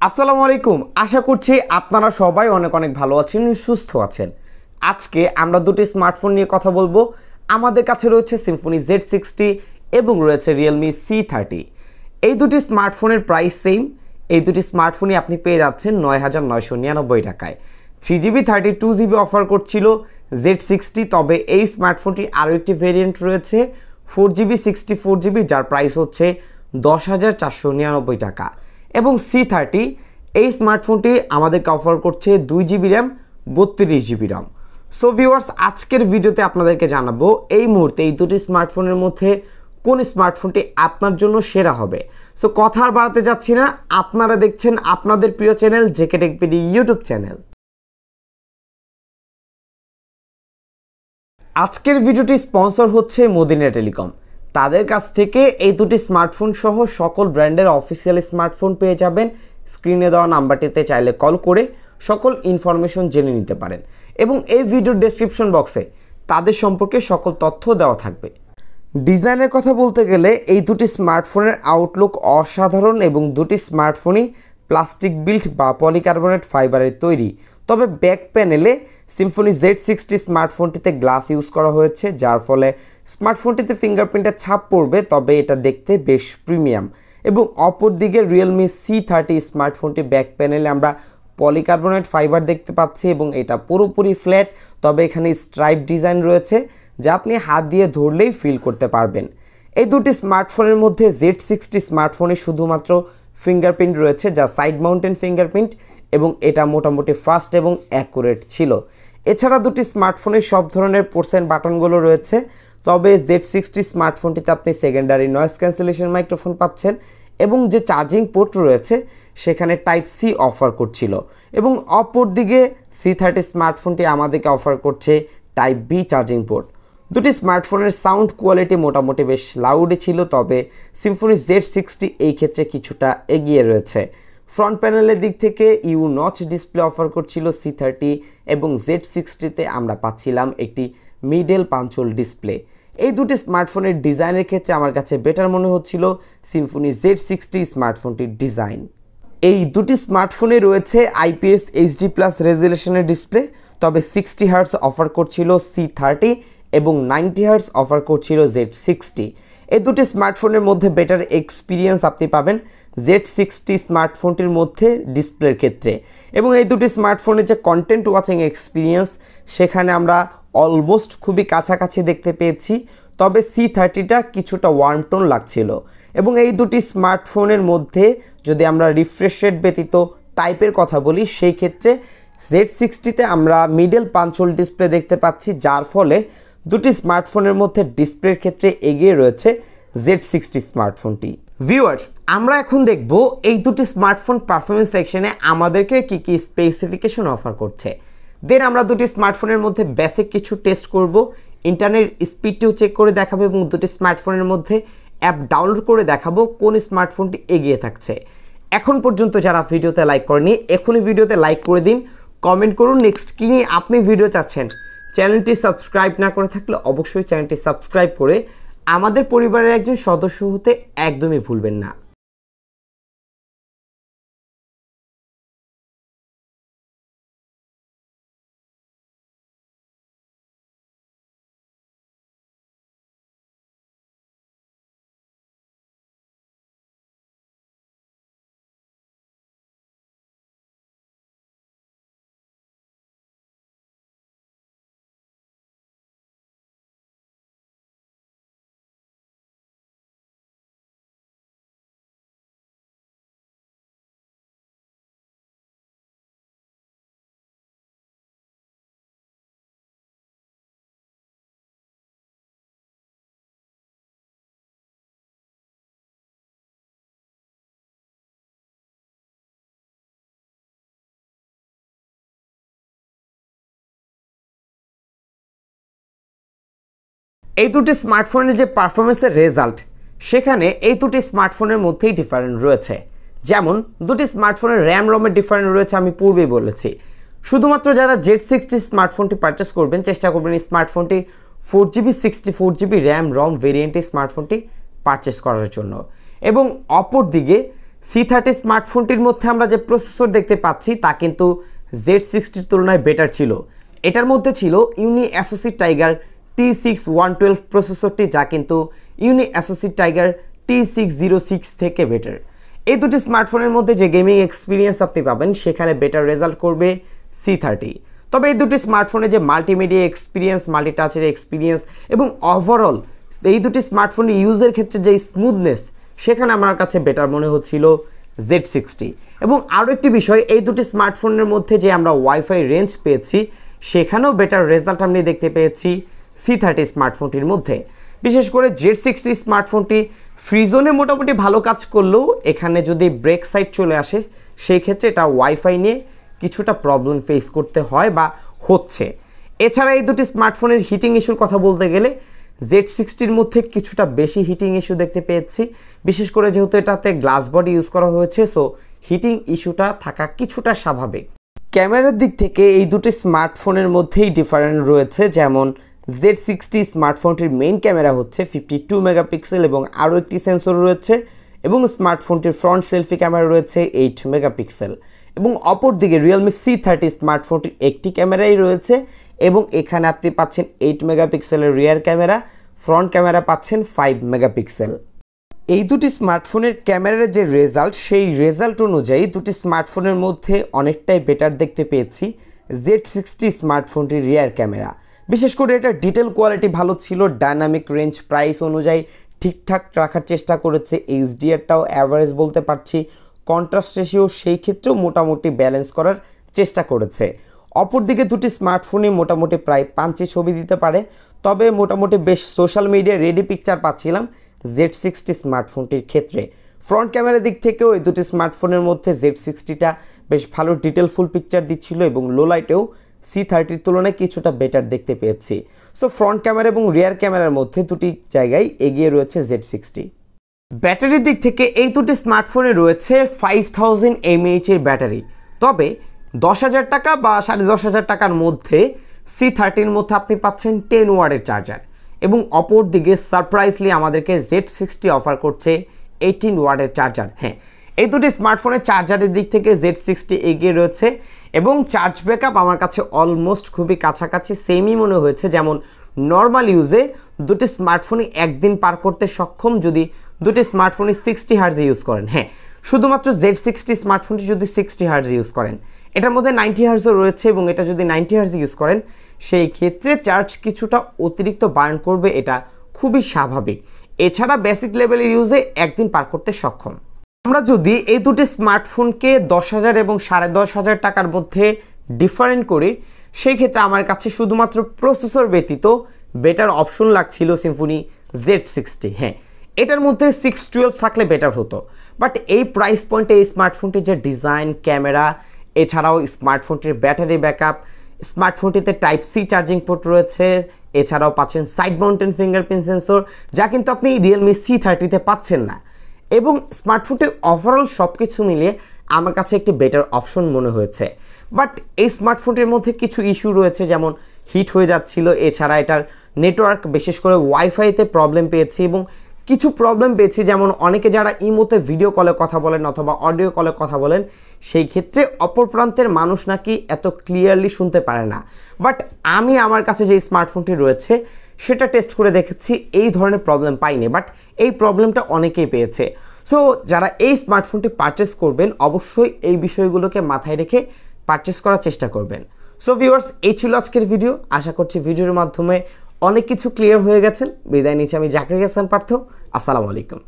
আসসালামু আলাইকুম। আশা করছি আপনারা সবাই অনেক অনেক ভালো আছেন, সুস্থ আছেন। আজকে আমরা দুটি স্মার্টফোন নিয়ে কথা বলবো। আমাদের কাছে রয়েছে সিম্ফনি z60 এবং রয়েছে realme c30। এই দুটি স্মার্টফোনের প্রাইস সেম। এই দুটি স্মার্টফোনই আপনি পেয়ে যাচ্ছেন ৯,৯৯৯ টাকায়। 3GB 32GB অফার করছিল z60, তবে এই স্মার্টফোনটি আরও একটি ভেরিয়েন্ট রয়েছে 4GB 64GB, যার প্রাইস হচ্ছে 10,499 টাকা। এবং c30 এই স্মার্টফোনটি আমাদেরকে অফার করছে 2GB RAM 32GB RAM. So viewers, আজকের ভিডিওতে আপনাদেরকে জানাবো এই মুহূর্তে এই দুটি স্মার্টফোনের মধ্যে কোন স্মার্টফোনটি আপনার জন্য সেরা হবে। সো কথা আর বাড়াতে যাচ্ছি না, আপনারা দেখছেন আপনাদের প্রিয় চ্যানেল জেকে টেকপিডি ইউটিউব চ্যানেল। আজকের ভিডিওটি স্পন্সর হচ্ছে মদিনা টেলিকম। তাদের কাছ থেকে এই দুটি স্মার্টফোন সহ সকল ব্র্যান্ডের অফিসিয়াল স্মার্টফোন পেয়ে যাবেন। স্ক্রিনে দেওয়া নাম্বারটিতে চাইলে কল করে সকল ইনফরমেশন জেনে নিতে পারেন এবং এই ভিডিওর ডেসক্রিপশন বক্সে তাদের সম্পর্কে সকল তথ্য দেওয়া থাকবে। ডিজাইনের কথা বলতে গেলে এই দুটি স্মার্টফোনের আউটলুক অসাধারণ এবং দুটি স্মার্টফোনই প্লাস্টিক বিল্ড বা পলিকার্বনেট ফাইবারের তৈরি। তবে ব্যাক প্যানেলে সিম্ফনি z60 স্মার্টফোনটিতে গ্লাস ইউজ করা হয়েছে, যার ফলে স্মার্টফোনটিতে ফিঙ্গারপ্রিন্টের ছাপ পড়বে, তবে এটা দেখতে বেশ প্রিমিয়াম। এবং অপরদিকে রিয়েলমি c30 স্মার্টফোনটি ব্যাক প্যানেলে আমরা পলিকার্বনেট ফাইবার দেখতে পাচ্ছি এবং এটা পুরোপুরি ফ্ল্যাট, তবে এখানে স্ট্রাইপ ডিজাইন রয়েছে যা আপনি হাত দিয়ে ধরলেই ফিল করতে পারবেন। এই দুটি স্মার্টফোনের মধ্যে z60 স্মার্টফোনে শুধুমাত্র ফিঙ্গারপ্রিন্ট রয়েছে, যা সাইড মাউন্টেন ফিঙ্গারপ্রিন্ট এবং এটা মোটামুটি ফাস্ট এবং অ্যাকুরেট ছিল। এছাড়া দুটি স্মার্টফোনের সব ধরনের পোর্টস বাটনগুলো রয়েছে, তবে z60 স্মার্টফোনটিতে আপনি সেকেন্ডারি নয়েজ ক্যান্সেলেশন মাইক্রোফোন পাচ্ছেন এবং যে চার্জিং পোর্ট রয়েছে সেখানে টাইপ সি অফার করছিল। এবং অপরদিকে c30 স্মার্টফোনটি আমাদেরকে অফার করছে টাইপ বি চার্জিং পোর্ট। দুটি স্মার্টফোনের সাউন্ড কোয়ালিটি মোটামুটি বেশ লাউডই ছিল, তবে সিম্ফনি z60 এই ক্ষেত্রে কিছুটা এগিয়ে রয়েছে। ফ্রন্ট প্যানেলের দিক থেকে ইউ নচ ডিসপ্লে অফার করছিল c30 এবং z60তে আমরা পাচ্ছিলাম একটি মিডল পাঞ্চল ডিসপ্লে। এই দুটি স্মার্টফোনের ডিজাইনের ক্ষেত্রে আমার কাছে বেটার মনে হচ্ছিল সিম্ফনি z60 স্মার্টফোনটির ডিজাইন। এই দুটি স্মার্টফোনে রয়েছে IPS HD+ রেজুলেশনের ডিসপ্লে, তবে 60 হার্টজ অফার করছিল c30 এবং 90 হার্টজ অফার করছিল z60। এই দুটি স্মার্টফোনের মধ্যে বেটার এক্সপিরিয়েন্স আপনি পাবেন z60 স্মার্টফোনটির মধ্যে ডিসপ্লের ক্ষেত্রে। এবং এই দুটি স্মার্টফোনের যে কন্টেন্ট ওয়াচিং এক্সপিরিয়েন্স সেখানে আমরা অলমোস্ট খুবই কাছাকাছি দেখতে পেয়েছি, তবে c30টা কিছুটা ওয়ার্ম টোন লাগছিল। এবং এই দুটি স্মার্টফোনের মধ্যে যদি আমরা রিফ্রেশ রেট ব্যতীত টাইপের কথা বলি, সেই ক্ষেত্রে z60তে আমরা মিডল পাঞ্চল ডিসপ্লে দেখতে পাচ্ছি, যার ফলে দুটি স্মার্টফোনের মধ্যে ডিসপ্লের ক্ষেত্রে এগিয়ে রয়েছে z60 স্মার্টফোনটি। ভিউয়ার্স, আমরা এখন দেখব এই দুটি স্মার্টফোন পারফরমেন্স সেকশনে আমাদেরকে কি কি স্পেসিফিকেশন অফার করছে। দেন আমরা দুটি স্মার্টফোনের মধ্যে বেসিক কিছু টেস্ট করব, ইন্টারনেট স্পিডটিও চেক করে দেখাবো এবং দুটি স্মার্টফোনের মধ্যে অ্যাপ ডাউনলোড করে দেখাবো কোন স্মার্টফোনটি এগিয়ে থাকছে। এখন পর্যন্ত যারা ভিডিওতে লাইক করেনি, এখনই ভিডিওতে লাইক করে দিন, কমেন্ট করুন নেক্সট কী নিয়ে আপনি ভিডিও চাচ্ছেন। চ্যানেলটি সাবস্ক্রাইব না করে থাকলে অবশ্যই চ্যানেলটি সাবস্ক্রাইব করে আমাদের পরিবারের একজন সদস্য হতে একদমই ভুলবেন না। এই দুটি স্মার্টফোনের যে পারফরমেন্সের রেজাল্ট, সেখানে এই দুটি স্মার্টফোনের মধ্যেই ডিফারেন্ট রয়েছে। যেমন দুটি স্মার্টফোনের র্যাম রমের ডিফারেন্ট রয়েছে, আমি পূর্বেই বলেছি। শুধুমাত্র যারা z60 স্মার্টফোনটি পারচেস করবেন চেষ্টা করবেন এই স্মার্টফোনটি 4GB 64GB র্যাম রম ভেরিয়েন্টের স্মার্টফোনটি পারচেস করার জন্য। এবং অপরদিকে C30 স্মার্টফোনটির মধ্যে আমরা যে প্রসেসর দেখতে পাচ্ছি তা কিন্তু Z60 এর তুলনায় বেটার ছিল। এটার মধ্যে ছিল ইউনি-অ্যাসোসি টাইগার T6112 প্রসেসরটি, যা কিন্তু ইউনি-অ্যাসোসি টাইগার T606 থেকে বেটার। এই দুটি স্মার্টফোনের মধ্যে যে গেমিং এক্সপিরিয়েন্স আপনি পাবেন সেখানে বেটার রেজাল্ট করবে C30। তবে এই দুটি স্মার্টফোনে যে মাল্টিমিডিয়া এক্সপিরিয়েন্স, মাল্টিটাচের এক্সপিরিয়েন্স এবং ওভারঅল এই দুটি স্মার্টফোনের ইউজের ক্ষেত্রে যে স্মুথনেস, সেখানে আমার কাছে বেটার মনে হচ্ছিল Z60। এবং আরও একটি বিষয়, এই দুটি স্মার্টফোনের মধ্যে যে আমরা ওয়াইফাই রেঞ্জ পেয়েছি সেখানেও বেটার রেজাল্ট আমি দেখতে পেয়েছি C30 স্মার্টফোনটির মধ্যে। বিশেষ করে Z60 স্মার্টফোনটি ফ্রি জোনে মোটামুটি ভালো কাজ করলেও এখানে যদি ব্রেক সাইড চলে আসে সেই ক্ষেত্রে এটা ওয়াইফাই নিয়ে কিছুটা প্রবলেম ফেস করতে হয় বা হচ্ছে। এছাড়া এই দুটি স্মার্টফোনের হিটিং ইস্যুর কথা বলতে গেলে Z60-র মধ্যে কিছুটা বেশি হিটিং ইস্যু দেখতে পেয়েছি, বিশেষ করে যেহেতু এটাতে গ্লাস বডি ইউজ করা হয়েছে, সো হিটিং ইস্যুটা থাকা কিছুটা স্বাভাবিক। ক্যামেরার দিক থেকে এই দুটি স্মার্টফোনের মধ্যেই ডিফারেন্ট রয়েছে, যেমন Z60 স্মার্টফোনটির মেইন ক্যামেরা হচ্ছে 52 মেগাপিক্সেল এবং আরও একটি সেন্সর রয়েছে, এবং স্মার্টফোনটির ফ্রন্ট সেলফি ক্যামেরা রয়েছে 8 মেগাপিক্সেল। এবং অপরদিকে রিয়েলমি C30 স্মার্টফোনটির একটি ক্যামেরাই রয়েছে এবং এখানে আপনি পাচ্ছেন 8 মেগাপিক্সেলের রিয়ার ক্যামেরা, ফ্রন্ট ক্যামেরা পাচ্ছেন 5 মেগাপিক্সেল। এই দুটি স্মার্টফোনের ক্যামেরার যে রেজাল্ট, সেই রেজাল্ট অনুযায়ী দুটি স্মার্টফোনের মধ্যে অনেকটাই বেটার দেখতে পেয়েছি Z60 স্মার্টফোনটির রিয়ার ক্যামেরা। বিশেষ করে এটা ডিটেল কোয়ালিটি ভালো ছিল, ডায়নামিক রেঞ্জ প্রাইস অনুযায়ী ঠিকঠাক রাখার চেষ্টা করেছে, HDR-টাও অ্যাভারেজ বলতে পারছি, কন্ট্রাস্ট রেশিও সেই ক্ষেত্রেও মোটামুটি ব্যালেন্স করার চেষ্টা করেছে। অপরদিকে দুটি স্মার্টফোনই মোটামুটি প্রায় পাঞ্চি ছবি দিতে পারে, তবে মোটামুটি বেশ সোশ্যাল মিডিয়া রেডি পিকচার পাচ্ছিলাম Z60 স্মার্টফোনটির ক্ষেত্রে। ফ্রন্ট ক্যামেরার দিক থেকেও এই দুটি স্মার্টফোনের মধ্যে Z60টা বেশ ভালো ডিটেল ফুল পিকচার দিচ্ছিল এবং লো লাইটেও C30-র তুলনায় কিছুটা বেটার দেখতে পেয়েছি। সো ফ্রন্ট ক্যামেরা এবং রিয়ার ক্যামেরার মধ্যে দুটি জায়গায় এগিয়ে রয়েছে Z60। ব্যাটারির দিক থেকে এই দুটি স্মার্টফোনে রয়েছে 5000 mAh এর ব্যাটারি, তবে 10,000 টাকা বা 10,500 টাকার মধ্যে C30-র মধ্যে আপনি পাচ্ছেন 10 ওয়াটের চার্জার, এবং অপর দিকে সারপ্রাইজলি আমাদেরকে Z60 অফার করছে 18 ওয়াটের চার্জার। হ্যাঁ, এই দুটি স্মার্টফোনের চার্জারের দিক থেকে Z60 এগিয়ে রয়েছে এবং চার্জ ব্যাকআপ আমার কাছে অলমোস্ট খুবই কাছাকাছি সেমই মনে হয়েছে। যেমন নর্মাল ইউজে দুটি স্মার্টফোনই একদিন পার করতে সক্ষম যদি দুটি স্মার্টফোনই 60 হার্জ ইউজ করেন। হ্যাঁ, শুধুমাত্র Z60 স্মার্টফোনটি যদি 60 হার্জ ইউজ করেন, এটার মধ্যে 90 হার্জও রয়েছে এবং এটা যদি 90 হার্জ ইউজ করেন সেই ক্ষেত্রে চার্জ কিছুটা অতিরিক্ত বার্ন করবে, এটা খুবই স্বাভাবিক। এছাড়া বেসিক লেভেলের ইউজে একদিন পার করতে সক্ষম। আমরা যদি এই দুটি স্মার্টফোনকে 10,000 এবং 10,500 টাকার মধ্যে ডিফারেন্ট করি, সেই ক্ষেত্রে আমার কাছে শুধুমাত্র প্রসেসর ব্যতীত বেটার অপশন লাগছিল সিম্ফনি Z60। হ্যাঁ, এটার মধ্যে 612 থাকলে বেটার হতো, বাট এই প্রাইস পয়েন্টে এই স্মার্টফোনটির যে ডিজাইন, ক্যামেরা, এছাড়াও স্মার্টফোনটির ব্যাটারি ব্যাকআপ, স্মার্টফোনটিতে টাইপ সি চার্জিং পোর্ট রয়েছে, এছাড়াও পাচ্ছেন সাইড মাউন্টেন ফিঙ্গারপ্রিন্ট সেন্সর, যা কিন্তু আপনি রিয়েলমি C30-তে পাচ্ছেন না। এবং স্মার্টফোনটি ওভারঅল সব কিছু মিলিয়ে আমার কাছে একটি বেটার অপশন মনে হয়েছে। বাট এই স্মার্টফোনটির মধ্যে কিছু ইস্যু রয়েছে, যেমন হিট হয়ে যাচ্ছিল, এছাড়া এটার নেটওয়ার্ক বিশেষ করে ওয়াইফাইতে প্রবলেম পেয়েছি এবং কিছু প্রবলেম পেয়েছি, যেমন অনেকে যারা ইমোতে ভিডিও কলে কথা বলেন অথবা অডিও কলে কথা বলেন, সেই ক্ষেত্রে অপর প্রান্তের মানুষ নাকি এত ক্লিয়ারলি শুনতে পারে না। বাট আমি আমার কাছে যে স্মার্টফোনটি রয়েছে সেটা টেস্ট করে দেখেছি, এই ধরনের প্রবলেম পাইনি, বাট এই প্রবলেমটা অনেকেই পেয়েছে। সো যারা এই স্মার্টফোনটি পারচেস করবেন অবশ্যই এই বিষয়গুলোকে মাথায় রেখে পারচেস করার চেষ্টা করবেন। সো ভিউয়ার্স, এই ছিল আজকের ভিডিও। আশা করছি ভিডিওর মাধ্যমে অনেক কিছু ক্লিয়ার হয়ে গেছেন। বিদায় নিচ্ছি আমি জাকির হাসান পার্থ। আসসালামু আলাইকুম।